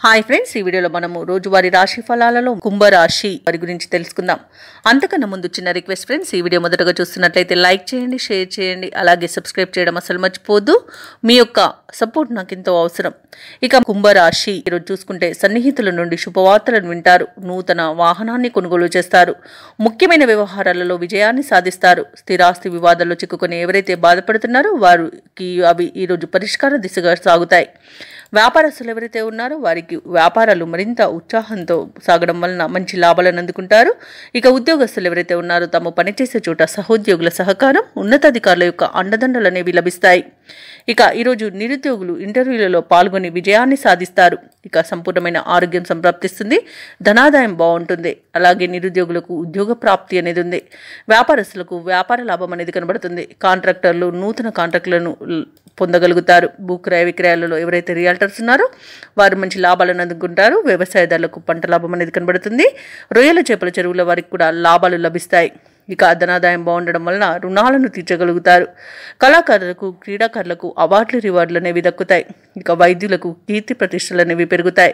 Hi friends, ఈ వీడియోలో మనము రోజువారీ రాశి ఫలాలలో కుంభరాశి వారి గురించి తెలుసుకుందాం. అంతకన్నా ముందు చిన్న రిక్వెస్ట్ ఫ్రెండ్స్, ఈ వీడియో మొదటగా చూస్తున్నట్లయితే లైక్ చేయండి, షేర్ చేయండి, అలాగే సబ్స్క్రైబ్ చేయడం అసలు మర్చిపోద్దు. మీ యొక్క సపోర్ట్ నాకు ఎంతో అవసరం. ఇక కుంభరాశి ఈరోజు చూసుకుంటే సన్నిహితుల నుండి శుభవార్తలను వింటారు, నూతన వాహనాన్ని కొనుగోలు చేస్తారు, ముఖ్యమైన వ్యవహారాలలో విజయాన్ని సాధిస్తారు. స్థిరాస్తి వివాదాల్లో చిక్కుకొని ఎవరైతే బాధపడుతున్నారో వారికి అవి ఈరోజు పరిష్కార దిశగా సాగుతాయి. వ్యాపారస్తులు ఎవరైతే ఉన్నారో వారికి వ్యాపారాలు మరింత ఉత్సాహంతో సాగడం వలన మంచి లాభాలను అందుకుంటారు. ఇక ఉద్యోగస్తులు ఎవరైతే ఉన్నారో తమ పనిచేసే చోట సహోద్యోగుల సహకారం, ఉన్నతాధికారుల యొక్క అండదండలు అనేవి లభిస్తాయి. ఇక ఈరోజు నిరుద్యోగులు ఇంటర్వ్యూలలో పాల్గొని విజయాన్ని సాధిస్తారు. ఇక సంపూర్ణమైన ఆరోగ్యం సంప్రాప్తిస్తుంది, ధనాదాయం బాగుంటుంది. అలాగే నిరుద్యోగులకు ఉద్యోగ ప్రాప్తి అనేది ఉంది. వ్యాపారస్తులకు వ్యాపార లాభం అనేది కనబడుతుంది. కాంట్రాక్టర్లు నూతన కాంట్రాక్టులను పొందగలుగుతారు. భూక్రయ విక్రయాలలో ఎవరైతే రియల్టర్స్ ఉన్నారో వారు మంచి లాభాలను అందుకుంటారు. వ్యవసాయదారులకు పంట లాభం అనేది కనబడుతుంది. రొయ్యల చేపల చెరువుల వారికి కూడా లాభాలు లభిస్తాయి. ఇక ధనాదాయం బాగుండడం వలన రుణాలను తీర్చగలుగుతారు. కళాకారులకు, క్రీడాకారులకు అవార్డులు, రివార్డులు అనేవి దక్కుతాయి. ఇక వైద్యులకు కీర్తి ప్రతిష్టలు అనేవి పెరుగుతాయి.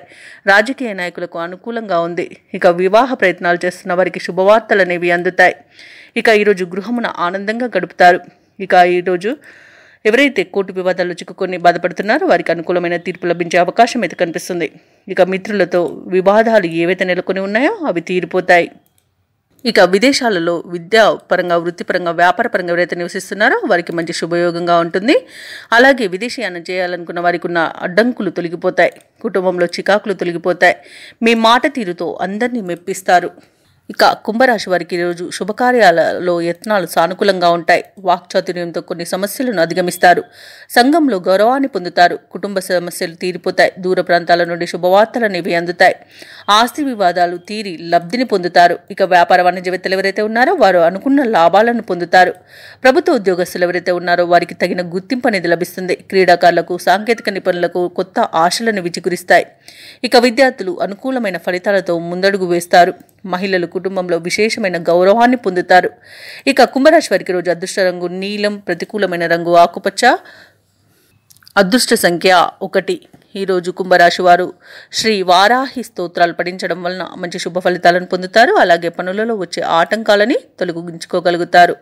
రాజకీయ నాయకులకు అనుకూలంగా ఉంది. ఇక వివాహ ప్రయత్నాలు చేస్తున్న వారికి శుభవార్తలు అనేవి అందుతాయి. ఇక ఈరోజు గృహమున ఆనందంగా గడుపుతారు. ఇక ఈరోజు ఎవరైతే కోర్టు వివాదాల్లో చిక్కుకొని బాధపడుతున్నారో వారికి అనుకూలమైన తీర్పు లభించే అవకాశం అయితే కనిపిస్తుంది. ఇక మిత్రులతో వివాదాలు ఏవైతే నెలకొని ఉన్నాయో అవి తీరిపోతాయి. ఇక విదేశాలలో విద్యాపరంగా, వృత్తిపరంగా, వ్యాపారపరంగా ఎవరైతే నివసిస్తున్నారో వారికి మంచి శుభయోగంగా ఉంటుంది. అలాగే విదేశీయానం చేయాలనుకున్న వారికి ఉన్న అడ్డంకులు తొలగిపోతాయి. కుటుంబంలో చికాకులు తొలగిపోతాయి. మీ మాట తీరుతో అందరినీ మెప్పిస్తారు. ఇక కుంభరాశి వారికి ఈరోజు శుభకార్యాలలో యత్నాలు సానుకూలంగా ఉంటాయి. వాక్చాతుర్యంతో కొన్ని సమస్యలను అధిగమిస్తారు. సంఘంలో గౌరవాన్ని పొందుతారు. కుటుంబ సమస్యలు తీరిపోతాయి. దూర ప్రాంతాల నుండి శుభవార్తలు అనేవి అందుతాయి. ఆస్తి వివాదాలు తీరి లబ్ధిని పొందుతారు. ఇక వ్యాపార వాణిజ్యవేత్తలు ఎవరైతే ఉన్నారో వారు అనుకున్న లాభాలను పొందుతారు. ప్రభుత్వ ఉద్యోగస్తులు ఎవరైతే ఉన్నారో వారికి తగిన గుర్తింపు అనేది లభిస్తుంది. క్రీడాకారులకు, సాంకేతిక నిపుణులకు కొత్త ఆశలను విచిగురిస్తాయి. ఇక విద్యార్థులు అనుకూలమైన ఫలితాలతో ముందడుగు వేస్తారు. మహిళలు కుటుంబంలో విశేషమైన గౌరవాన్ని పొందుతారు. ఇక కుంభరాశి వారికి రోజు అదృష్ట రంగు నీలం, ప్రతికూలమైన రంగు ఆకుపచ్చ, అదృష్ట సంఖ్య 1. ఈరోజు కుంభరాశి వారు శ్రీ వారాహి స్తోత్రాలు పఠించడం వలన మంచి శుభ ఫలితాలను పొందుతారు. అలాగే పనులలో వచ్చే ఆటంకాలని తొలగించుకోగలుగుతారు.